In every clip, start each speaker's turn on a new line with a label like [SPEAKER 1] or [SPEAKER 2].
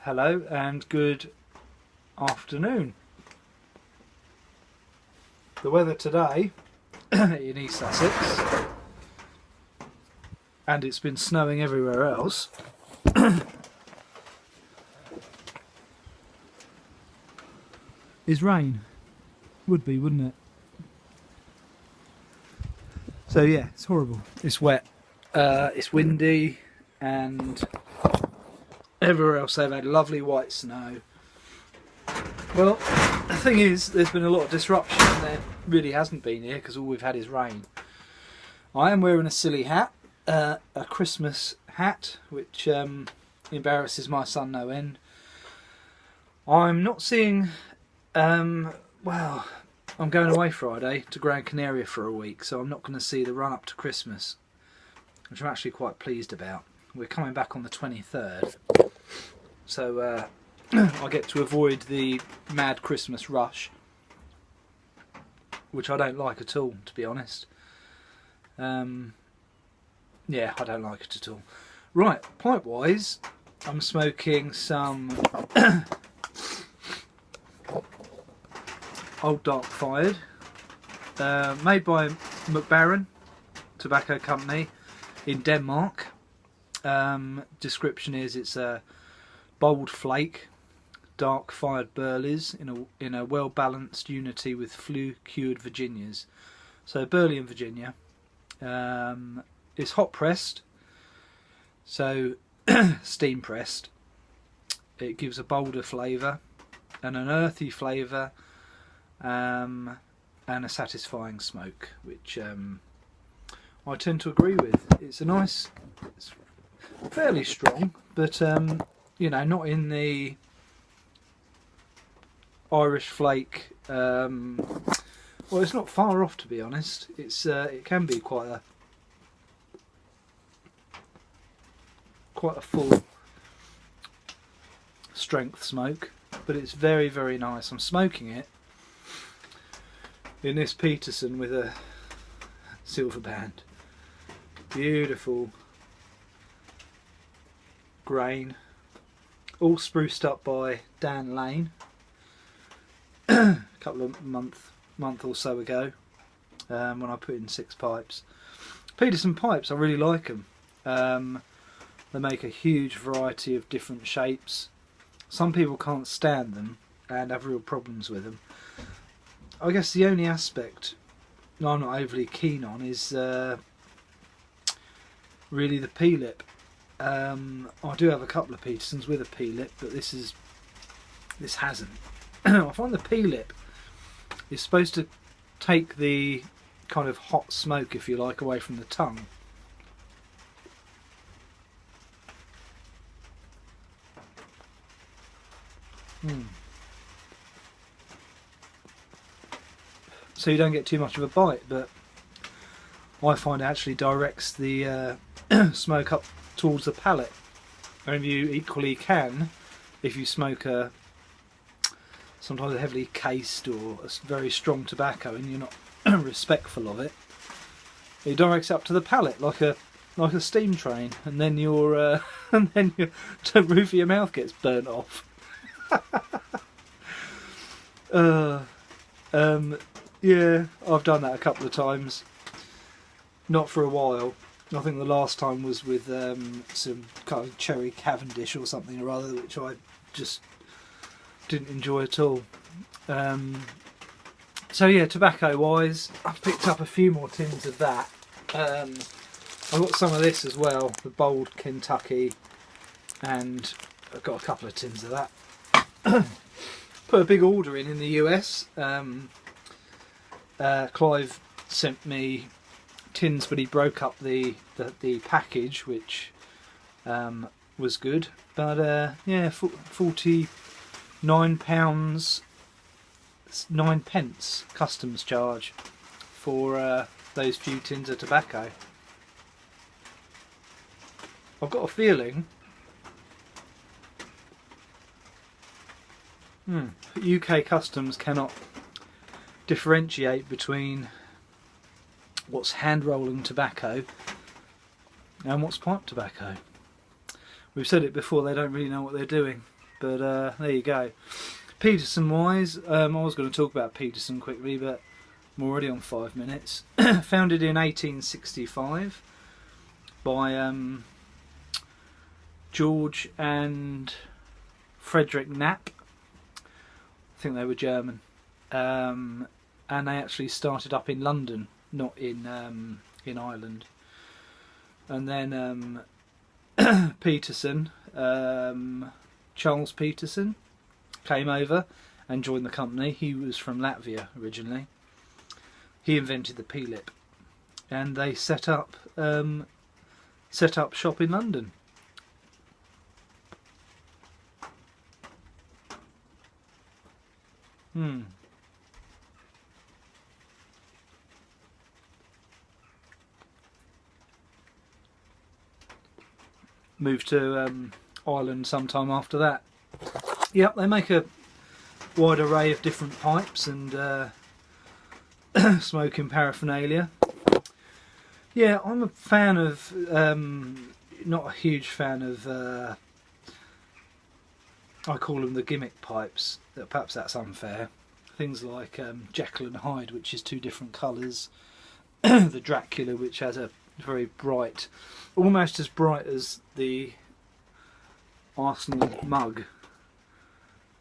[SPEAKER 1] Hello and good afternoon. The weather today in East Sussex, and it's been snowing everywhere else, is rain. Would be, wouldn't it? So yeah, it's horrible. It's wet, it's windy, and everywhere else they've had lovely white snow. Well, the thing is, there's been a lot of disruption. There really hasn't been here because all we've had is rain. I am wearing a silly hat, a Christmas hat, which embarrasses my son no end. I'm not seeing, well, I'm going away Friday to Gran Canaria for a week, so I'm not going to see the run up to Christmas, which I'm actually quite pleased about. We're coming back on the 23rd, so I get to avoid the mad Christmas rush, which I don't like at all, to be honest. Yeah, I don't like it at all. Right, pipe wise, I'm smoking some Old Dark Fired, made by baren Tobacco Company in Denmark. Description is it's a bold flake, dark fired burleys in a well balanced unity with flue cured Virginias. So Burley in Virginia. It's hot pressed, so steam pressed. It gives a bolder flavour and an earthy flavour, and a satisfying smoke, which I tend to agree with. It's a nice, it's fairly strong, but you know, not in the Irish flake. Well, it's not far off, to be honest. It's it can be quite a full strength smoke, but it's very, very nice. I'm smoking it in this Peterson with a silver band. Beautiful grain, all spruced up by Dan Lane a couple of month or so ago, when I put in 6 pipes. Peterson pipes, I really like them. They make a huge variety of different shapes. Some people can't stand them and have real problems with them. I guess the only aspect I'm not overly keen on is really the P-lip. I do have a couple of Petersons with a P-lip, but this hasn't. I find the P-lip is supposed to take the kind of hot smoke, if you like, away from the tongue. So you don't get too much of a bite, but I find it actually directs the smoke up towards the palate. And you equally can, if you smoke sometimes a heavily cased or a very strong tobacco and you're not respectful of it, it directs up to the palate like a steam train, and then your the roof of your mouth gets burnt off. Yeah, I've done that a couple of times. Not for a while. I think the last time was with some kind of cherry Cavendish or something or other, which I just didn't enjoy at all. So yeah, tobacco wise, I've picked up a few more tins of that. I've got some of this as well, the Bold Kentucky, and I've got a couple of tins of that. Put a big order in the US. Clive sent me tins, but he broke up the package, which was good. But yeah, £49 9p customs charge for those few tins of tobacco. I've got a feeling UK customs cannot differentiate between what's hand rolling tobacco and what's pipe tobacco. We've said it before, they don't really know what they're doing. But there you go. Peterson wise, I was going to talk about Peterson quickly, but I'm already on 5 minutes. Founded in 1865 by George and Frederick Knapp. I think they were German, and they actually started up in London, not in Ireland. And then Peterson, Charles Peterson, came over and joined the company. He was from Latvia originally. He invented the P-lip, and they set up shop in London. Moved to Ireland sometime after that. Yep, they make a wide array of different pipes and smoking paraphernalia. Yeah, I'm a fan of, not a huge fan of, I call them the gimmick pipes. Perhaps that's unfair. Things like Jekyll and Hyde, which is 2 different colours. The Dracula, which has a very bright, almost as bright as the Arsenal mug,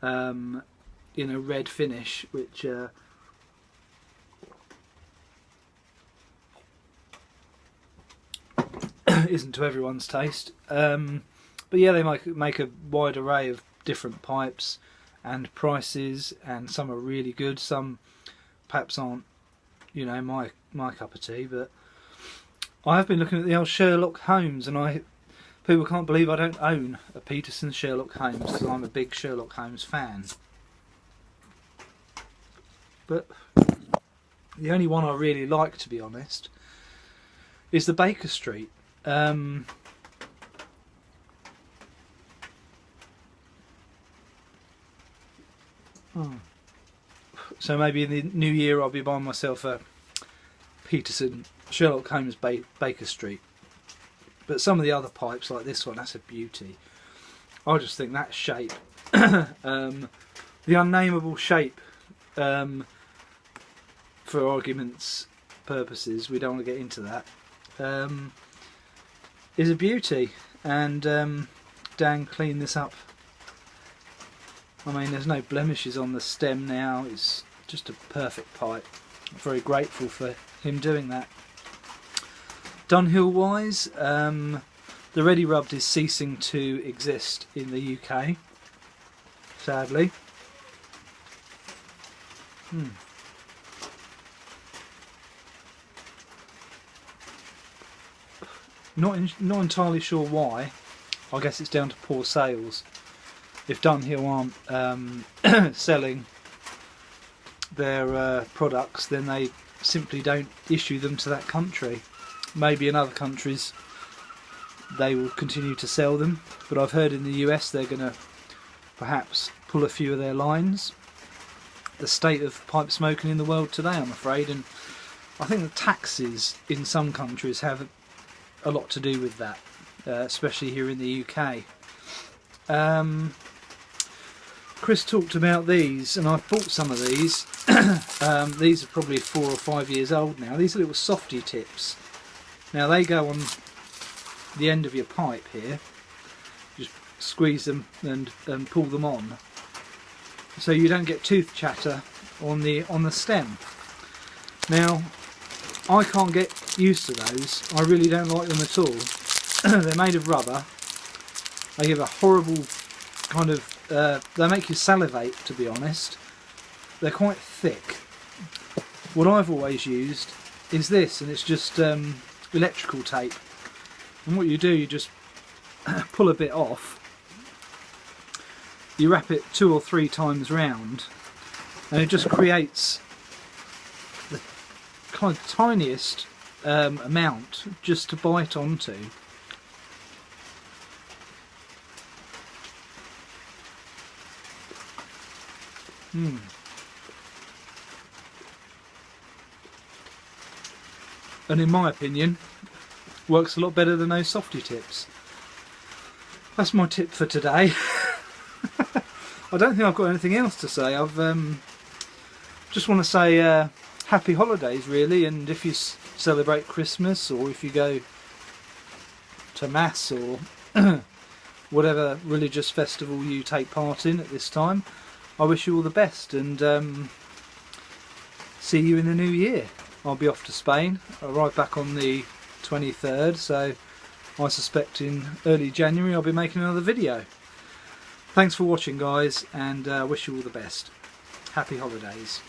[SPEAKER 1] in a red finish, which isn't to everyone's taste. But yeah, they make a wide array of different pipes and prices, and some are really good, some perhaps aren't, you know, my cup of tea. But I have been looking at the old Sherlock Holmes, and people can't believe I don't own a Peterson Sherlock Holmes, because I'm a big Sherlock Holmes fan. But the only one I really like, to be honest, is the Baker Street. So maybe in the new year I'll be buying myself a Peterson Sherlock Holmes Baker Street. But some of the other pipes, like this one, that's a beauty. I just think that shape, the unnameable shape, for argument's purposes, we don't want to get into that, is a beauty. And Dan cleaned this up. I mean, there's no blemishes on the stem now. It's just a perfect pipe. I'm very grateful for him doing that. Dunhill wise, the Ready Rubbed is ceasing to exist in the UK, sadly. Not entirely sure why. I guess it's down to poor sales. If Dunhill aren't selling their products, then they simply don't issue them to that country. Maybe in other countries they will continue to sell them, but I've heard in the US they're going to perhaps pull a few of their lines. The state of pipe smoking in the world today, I'm afraid, and I think the taxes in some countries have a lot to do with that, especially here in the UK. Chris talked about these, and I've bought some of these. These are probably 4 or 5 years old now. These are little softy tips. Now they go on the end of your pipe here. Just squeeze them and pull them on, so you don't get tooth chatter on the stem. Now I can't get used to those. I really don't like them at all. They're made of rubber. They give a horrible kind of, they make you salivate, to be honest. They're quite thick. What I've always used is this, and it's just electrical tape. And what you do, you just pull a bit off, you wrap it 2 or 3 times round, and it just creates the kind of tiniest amount just to bite onto. And in my opinion, works a lot better than those softy tips. That's my tip for today. I don't think I've got anything else to say. I've just want to say happy holidays, really, and if you celebrate Christmas or if you go to Mass or whatever religious festival you take part in at this time, I wish you all the best, and see you in the new year. I'll be off to Spain. I arrive back on the 23rd, so I suspect in early January I'll be making another video. Thanks for watching, guys, and wish you all the best. Happy holidays.